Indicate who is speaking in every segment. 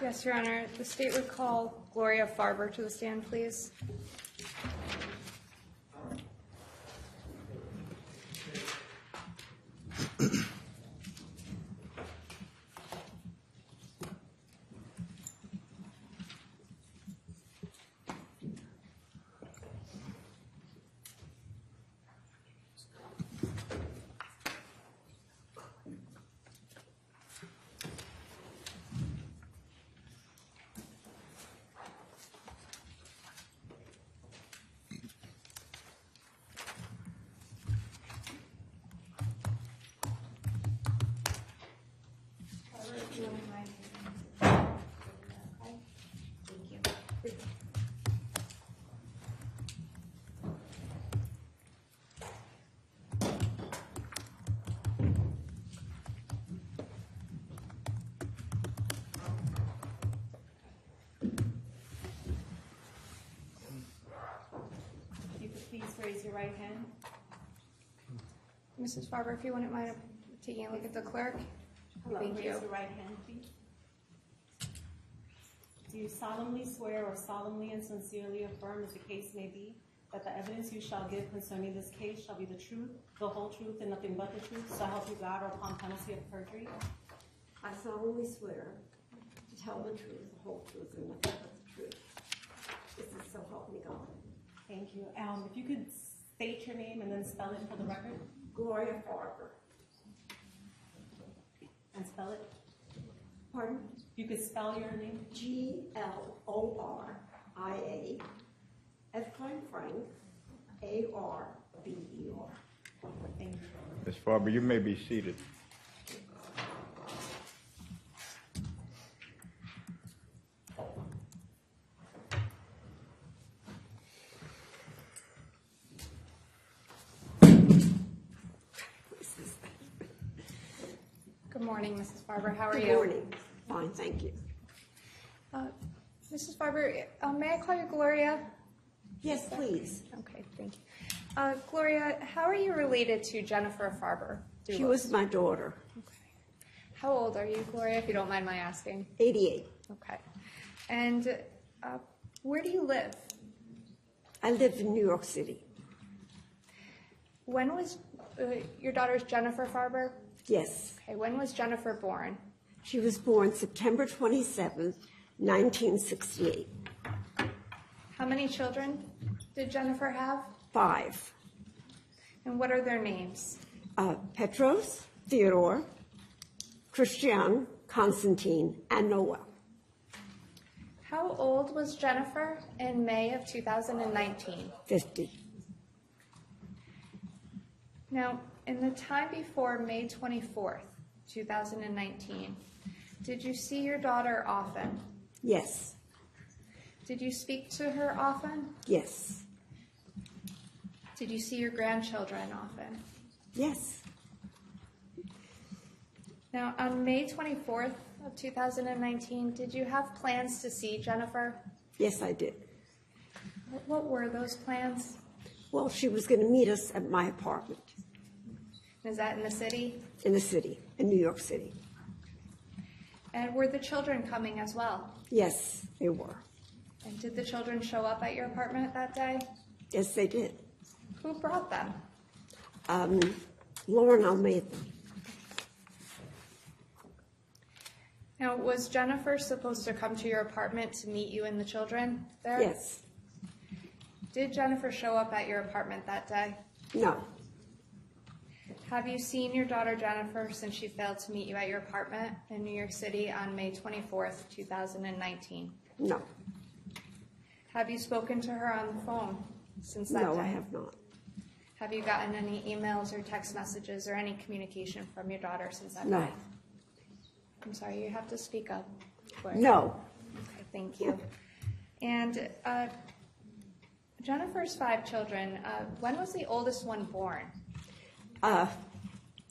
Speaker 1: Yes, Your Honor. The state would call Gloria Farber to the stand, please.
Speaker 2: Please raise your right hand.
Speaker 1: Mrs. Farber, if you wouldn't mind taking a look at the clerk.
Speaker 2: Hello,
Speaker 1: Thank
Speaker 2: raise
Speaker 1: you.
Speaker 2: your right hand, please. Do you solemnly swear or solemnly and sincerely affirm, as the case may be, that the evidence you shall give concerning this case shall be the truth, the whole truth, and nothing but the truth, so help you God, or upon penalty of perjury?
Speaker 3: I solemnly swear to tell the truth, the whole truth, and nothing but the truth. This is so help me God.
Speaker 2: Thank you. If you could state your name and then spell it for the record.
Speaker 3: Gloria Farber.
Speaker 2: And spell it.
Speaker 3: Pardon?
Speaker 2: You could spell your name.
Speaker 3: Gloria, F. Frank, Arber.
Speaker 2: Thank you.
Speaker 4: Ms. Farber, you may be seated.
Speaker 1: Good morning, Mrs. Farber. How are you?
Speaker 3: Good morning. Fine, thank you.
Speaker 1: Mrs. Farber, may I call you Gloria?
Speaker 3: Yes, please.
Speaker 1: Okay, thank you. Gloria, how are you related to Jennifer Farber Dulos?
Speaker 3: She was my daughter.
Speaker 1: Okay. How old are you, Gloria, if you don't mind my asking?
Speaker 3: 88.
Speaker 1: Okay. And where do you live?
Speaker 3: I live in New York City.
Speaker 1: When was your daughter's Jennifer Farber?
Speaker 3: Yes.
Speaker 1: Okay. When was Jennifer born?
Speaker 3: She was born September 27th, 1968.
Speaker 1: How many children did Jennifer have?
Speaker 3: 5.
Speaker 1: And what are their names?
Speaker 3: Petros, Theodore, Christian, Constantine, and Noah.
Speaker 1: How old was Jennifer in May of 2019?
Speaker 3: 50.
Speaker 1: Now, in the time before May 24th, 2019, did you see your daughter often?
Speaker 3: Yes.
Speaker 1: Did you speak to her often?
Speaker 3: Yes.
Speaker 1: Did you see your grandchildren often?
Speaker 3: Yes.
Speaker 1: Now, on May 24th of 2019, did you have plans to see Jennifer?
Speaker 3: Yes, I did.
Speaker 1: What were those plans?
Speaker 3: Well, she was going to meet us at my apartment
Speaker 1: Is that in the city?
Speaker 3: in the city, in New York City.
Speaker 1: And were the children coming as well?
Speaker 3: Yes, they were.
Speaker 1: And did the children show up at your apartment that day?
Speaker 3: Yes, they did.
Speaker 1: Who brought them?
Speaker 3: Lauren Almeida.
Speaker 1: Now, was Jennifer supposed to come to your apartment to meet you and the children there?
Speaker 3: Yes.
Speaker 1: Did Jennifer show up at your apartment that day?
Speaker 3: No.
Speaker 1: Have you seen your daughter Jennifer since she failed to meet you at your apartment in New York City on May 24th, 2019?
Speaker 3: No.
Speaker 1: Have you spoken to her on the phone since that day?
Speaker 3: No, I have not.
Speaker 1: Have you gotten any emails or text messages or any communication from your daughter since that
Speaker 3: No.
Speaker 1: day? I'm sorry, you have to speak up.
Speaker 3: No.
Speaker 1: Okay, thank you. And Jennifer's 5 children, when was the oldest one born?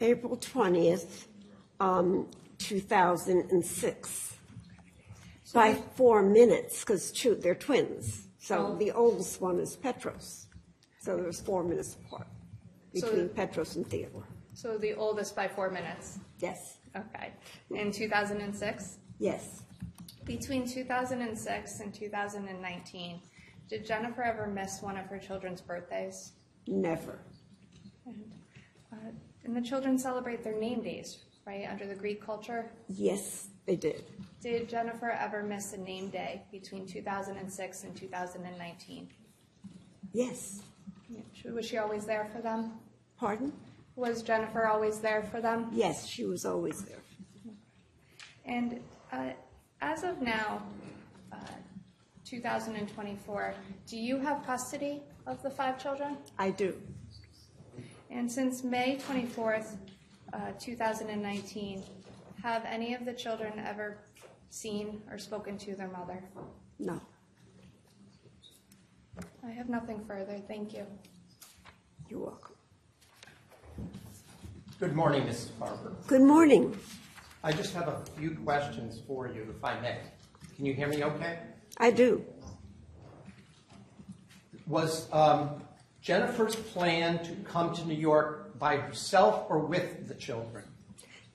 Speaker 3: April 20th, 2006. By 4 minutes, because they're twins. So the oldest one is Petros. So there's 4 minutes apart between Petros and Theodore.
Speaker 1: So the oldest by 4 minutes.
Speaker 3: Yes.
Speaker 1: Okay. In 2006?
Speaker 3: Yes.
Speaker 1: The Between 2006 and 2019, did Jennifer ever miss one of her children's birthdays?
Speaker 3: Never.
Speaker 1: And the children celebrate their name days, right, under the Greek culture?
Speaker 3: Yes, they did.
Speaker 1: Did Jennifer ever miss a name day between 2006 and 2019?
Speaker 3: Yes.
Speaker 1: Was she always there for them?
Speaker 3: Pardon?
Speaker 1: Was Jennifer always there for them?
Speaker 3: Yes, she was always there.
Speaker 1: And as of now, 2024, do you have custody of the 5 children?
Speaker 3: I do.
Speaker 1: And since May 24th, 2019, have any of the children ever seen or spoken to their mother?
Speaker 3: No.
Speaker 1: I have nothing further. Thank you.
Speaker 3: You're welcome.
Speaker 5: Good morning, Mrs. Farber.
Speaker 3: Good morning.
Speaker 5: I just have a few questions for you, if I may. Can you hear me okay?
Speaker 3: I do.
Speaker 5: Was Jennifer's plan to come to New York by herself or with the children?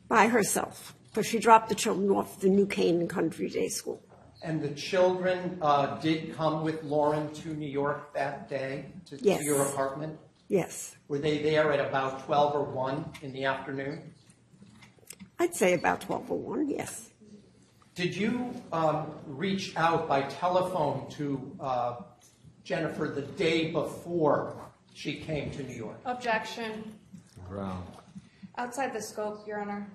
Speaker 3: By herself, because she dropped the children off at the New Canaan Country Day School.
Speaker 5: And the children did come with Lauren to New York that day to
Speaker 3: Yes.
Speaker 5: your apartment?
Speaker 3: Yes.
Speaker 5: Were they there at about 12 or 1 in the afternoon?
Speaker 3: I'd say about 12:01, yes.
Speaker 5: Did you reach out by telephone to Jennifer the day before she came to New York?
Speaker 1: Objection.
Speaker 4: Ground.
Speaker 1: Outside the scope, Your Honor.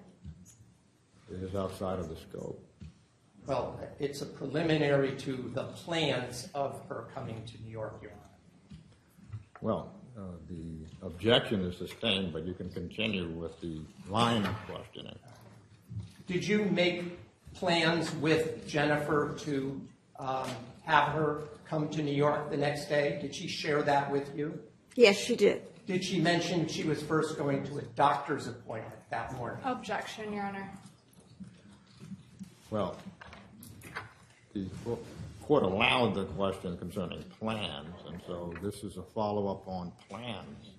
Speaker 4: It is outside of the scope.
Speaker 5: Well, it's a preliminary to the plans of her coming to New York, Your Honor.
Speaker 4: Well, the objection is sustained, but you can continue with the line of questioning.
Speaker 5: Did you make plans with Jennifer to have her come to New York the next day? Did she share that with you?
Speaker 3: Yes, she did.
Speaker 5: Did she mention she was first going to a doctor's appointment that morning?
Speaker 1: Objection, Your Honor.
Speaker 4: Well, the court allowed the question concerning plans, and so this is a follow-up on plans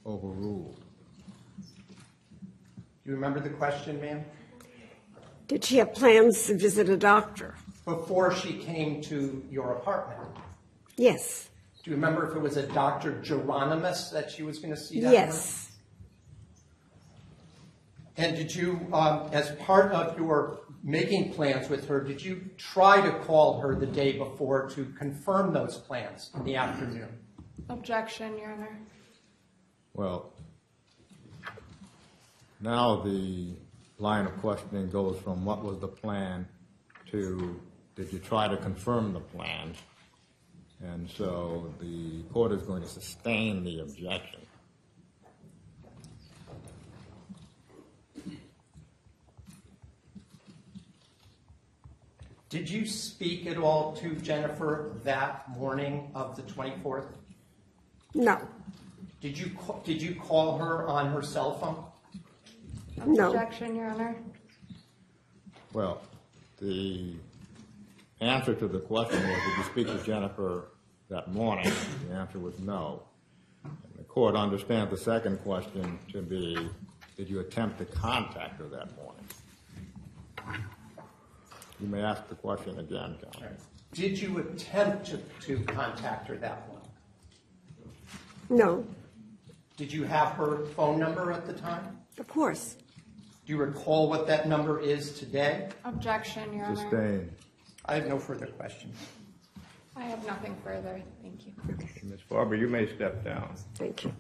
Speaker 4: overruled.
Speaker 5: Do you remember the question, ma'am?
Speaker 3: Did she have plans to visit a doctor?
Speaker 5: Before she came to your apartment.
Speaker 3: Yes.
Speaker 5: Do you remember if it was a Dr. Geronimus that she was going to see that morning?
Speaker 3: Yes.
Speaker 5: And did you, as part of your making plans with her, did you try to call her the day before to confirm those plans in the afternoon?
Speaker 1: Objection, Your Honor.
Speaker 4: Well, now the line of questioning goes from what was the plan to did you try to confirm the plans? And so the court is going to sustain the objection.
Speaker 5: Did you speak at all to Jennifer that morning of the 24th?
Speaker 3: No.
Speaker 5: Did you call her on her cell phone?
Speaker 3: No.
Speaker 1: Objection, Your Honor.
Speaker 4: Well, the answer to the question was, did you speak to Jennifer that morning? The answer was no. And the court understands the second question to be, did you attempt to contact her that morning? You may ask the question again, John.
Speaker 5: Did you attempt to contact her that morning?
Speaker 3: No.
Speaker 5: Did you have her phone number at the time?
Speaker 3: Of course.
Speaker 5: Do you recall what that number is today?
Speaker 1: Objection, Your Honor.
Speaker 4: Sustained.
Speaker 5: I have no further questions.
Speaker 1: I have nothing further. Thank you.
Speaker 4: Ms. Farber, you may step down.
Speaker 3: Thank you.